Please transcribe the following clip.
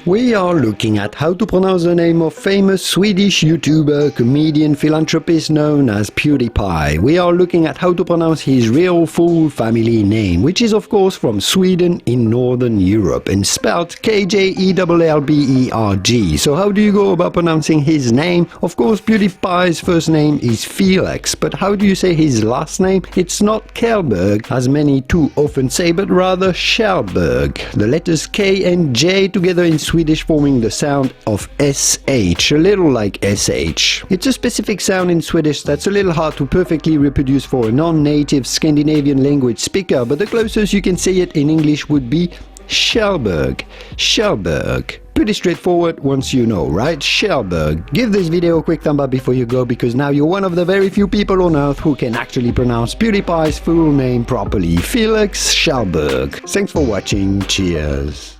We are looking at how to pronounce the name of famous Swedish YouTuber, comedian, philanthropist known as PewDiePie. We are looking at how to pronounce his real full family name, which is of course from Sweden in Northern Europe and spelled Kjellberg. So how do you go about pronouncing his name? Of course, PewDiePie's first name is Felix, but how do you say his last name? It's not Kjellberg, as many too often say, but rather Kjellberg. The letters K and J together in Swedish forming the sound of SH, a little like SH. It's a specific sound in Swedish that's a little hard to perfectly reproduce for a non-native Scandinavian language speaker, but the closest you can say it in English would be Kjellberg. Kjellberg. Pretty straightforward once you know, right? Kjellberg. Give this video a quick thumb up before you go, because now you're one of the very few people on earth who can actually pronounce PewDiePie's full name properly. Felix Kjellberg. Thanks for watching. Cheers.